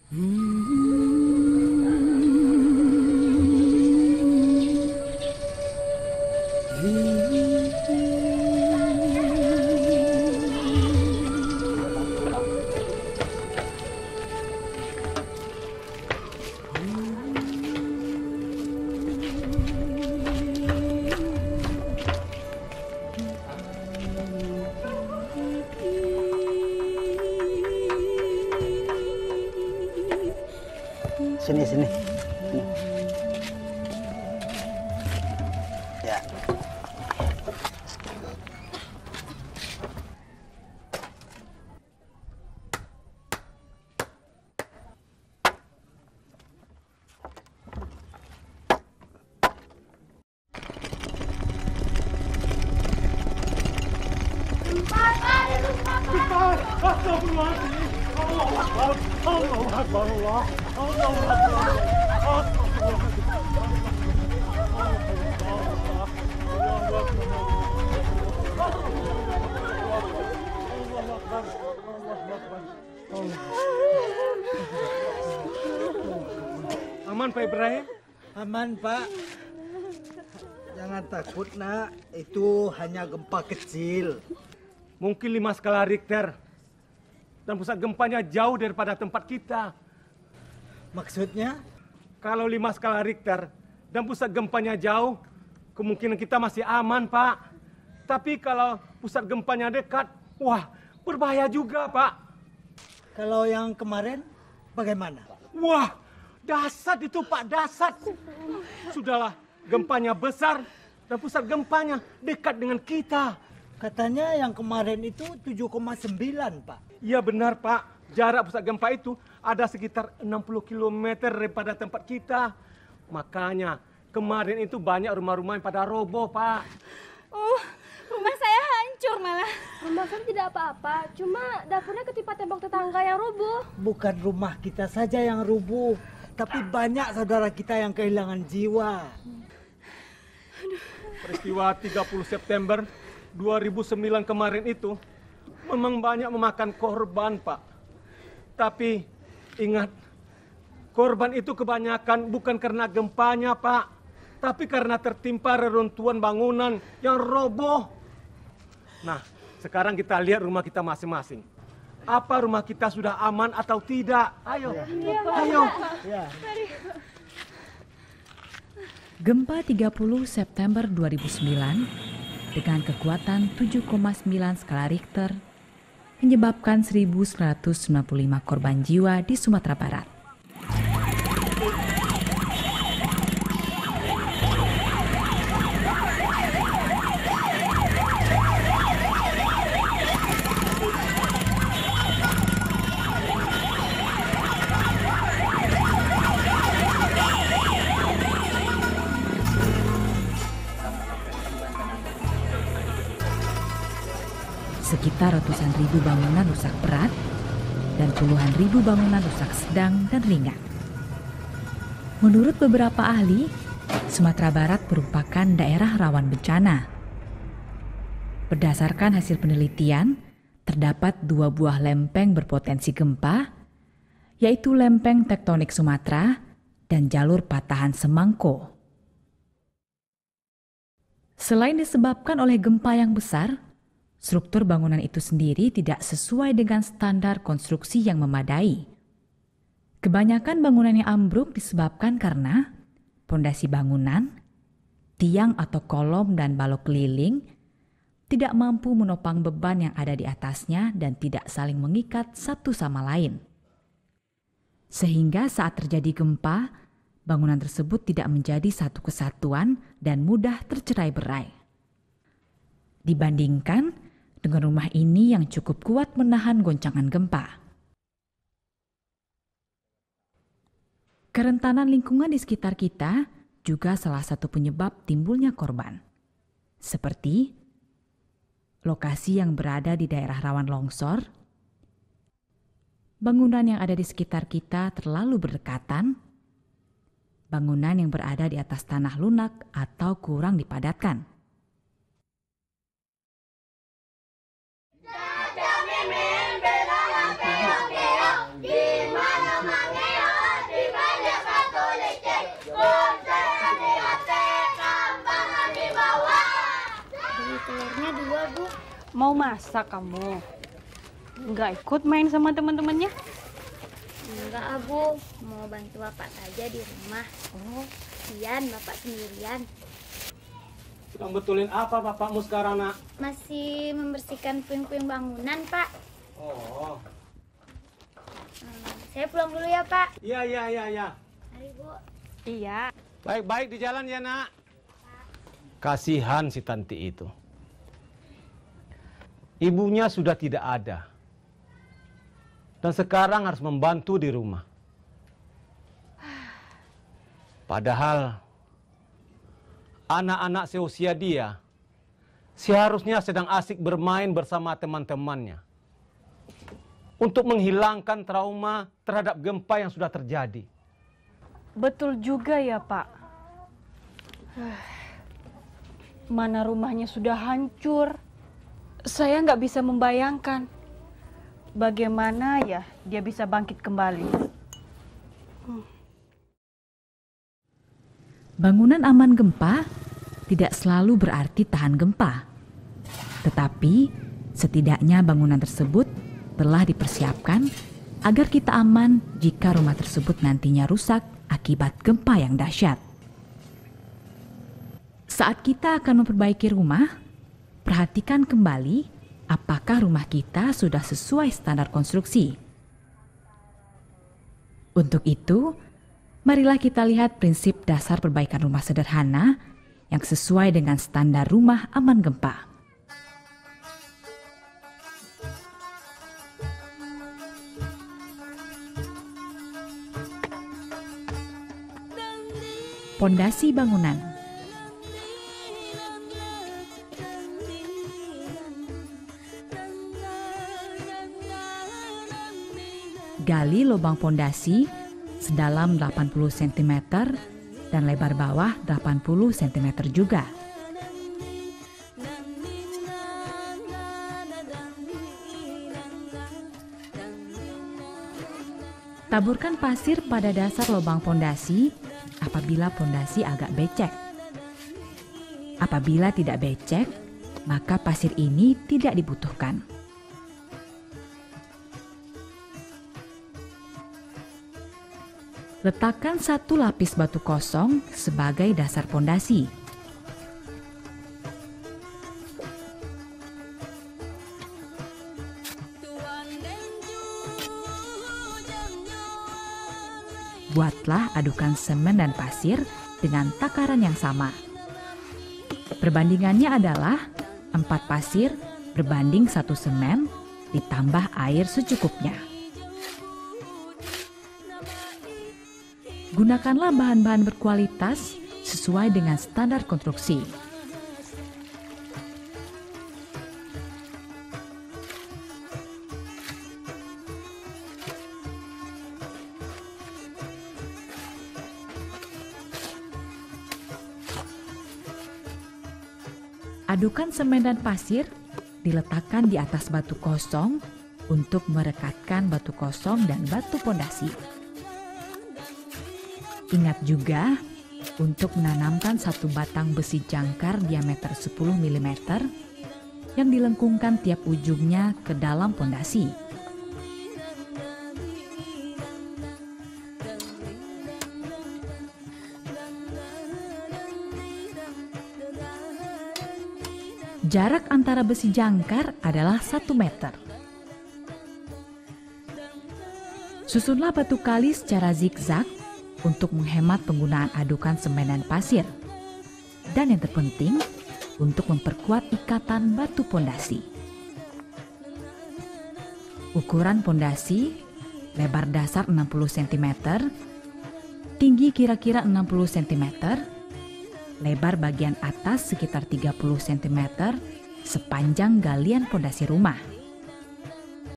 Sini, sini. Ya. Aman Pak Ibrahim? Aman Pak. Jangan takut nak, itu hanya gempa kecil. Mungkin 5 skala Richter. Dan pusat gempanya jauh daripada tempat kita. Maksudnya? Kalau 5 skala Richter dan pusat gempanya jauh, kemungkinan kita masih aman Pak. Tapi kalau pusat gempanya dekat, wah berbahaya juga Pak. Kalau yang kemarin bagaimana? Wah, dahsyat itu Pak, dahsyat. Sudahlah, gempanya besar dan pusat gempanya dekat dengan kita. Katanya yang kemarin itu 7,9 Pak. Iya benar Pak, jarak pusat gempa itu ada sekitar 60 km daripada tempat kita. Makanya kemarin itu banyak rumah-rumah yang pada roboh Pak. Rumah saya hancur malah. Rumah saya tidak apa-apa, cuma dapurnya ketimpa tembok tetangga yang rubuh. Bukan rumah kita saja yang rubuh, tapi banyak saudara kita yang kehilangan jiwa. Peristiwa 30 September 2009 kemarin itu memang banyak memakan korban Pak. Tapi ingat, korban itu kebanyakan bukan karena gempanya Pak, tapi karena tertimpa reruntuhan bangunan yang roboh. Nah, sekarang kita lihat rumah kita masing-masing. Apa rumah kita sudah aman atau tidak? Ayo, ayo. Gempa 30 September 2009 dengan kekuatan 7,9 skala Richter menyebabkan 1.995 korban jiwa di Sumatera Barat. Sekitar ratusan ribu bangunan rusak berat dan puluhan ribu bangunan rusak sedang dan ringan. Menurut beberapa ahli, Sumatera Barat merupakan daerah rawan bencana. Berdasarkan hasil penelitian, terdapat 2 buah lempeng berpotensi gempa, yaitu lempeng tektonik Sumatera dan jalur patahan Semangko. Selain disebabkan oleh gempa yang besar, struktur bangunan itu sendiri tidak sesuai dengan standar konstruksi yang memadai. Kebanyakan bangunan yang ambruk disebabkan karena pondasi bangunan, tiang atau kolom dan balok keliling tidak mampu menopang beban yang ada di atasnya dan tidak saling mengikat satu sama lain. Sehingga saat terjadi gempa, bangunan tersebut tidak menjadi satu kesatuan dan mudah tercerai-berai. Dibandingkan dengan rumah ini yang cukup kuat menahan goncangan gempa. Kerentanan lingkungan di sekitar kita juga salah satu penyebab timbulnya korban. Seperti lokasi yang berada di daerah rawan longsor, bangunan yang ada di sekitar kita terlalu berdekatan, bangunan yang berada di atas tanah lunak atau kurang dipadatkan. Di mana-mana Mau masak kamu? Nggak ikut main sama teman-temannya? Enggak, Abu. Mau bantu bapak saja di rumah. Oh, Kasian bapak sendirian. Sedang betulin apa bapakmu sekarang, Nak? Masih membersihkan puing-puing bangunan, Pak. Oh. Saya pulang dulu ya, Pak. Iya. Mari, Bu. iya. Baik-baik di jalan ya, Nak. Kasihan si Tanti itu. Ibunya sudah tidak ada. Dan sekarang harus membantu di rumah. Padahal anak-anak seusia dia seharusnya sedang asik bermain bersama teman-temannya untuk menghilangkan trauma terhadap gempa yang sudah terjadi. Betul juga ya, Pak. Mana rumahnya sudah hancur. Saya nggak bisa membayangkan bagaimana ya dia bisa bangkit kembali. Bangunan aman gempa tidak selalu berarti tahan gempa. Tetapi setidaknya bangunan tersebut telah dipersiapkan agar kita aman jika rumah tersebut nantinya rusak akibat gempa yang dahsyat. Saat kita akan memperbaiki rumah, perhatikan kembali apakah rumah kita sudah sesuai standar konstruksi. Untuk itu, marilah kita lihat prinsip dasar perbaikan rumah sederhana yang sesuai dengan standar rumah aman gempa. Pondasi bangunan. Gali lubang pondasi sedalam 80 cm dan lebar bawah 80 cm juga. Taburkan pasir pada dasar lubang pondasi apabila pondasi agak becek. Apabila tidak becek, maka pasir ini tidak dibutuhkan. Letakkan satu lapis batu kosong sebagai dasar pondasi. Buatlah adukan semen dan pasir dengan takaran yang sama. Perbandingannya adalah 4 pasir berbanding 1 semen ditambah air secukupnya. Gunakanlah bahan-bahan berkualitas sesuai dengan standar konstruksi. Adukan semen dan pasir diletakkan di atas batu kosong untuk merekatkan batu kosong dan batu pondasi. Ingat juga untuk menanamkan satu batang besi jangkar diameter 10 mm yang dilengkungkan tiap ujungnya ke dalam pondasi. Jarak antara besi jangkar adalah 1 meter. Susunlah batu kali secara zigzag untuk menghemat penggunaan adukan semen dan pasir. Dan yang terpenting, untuk memperkuat ikatan batu pondasi. Ukuran pondasi, lebar dasar 60 cm, tinggi kira-kira 60 cm, lebar bagian atas sekitar 30 cm, sepanjang galian pondasi rumah.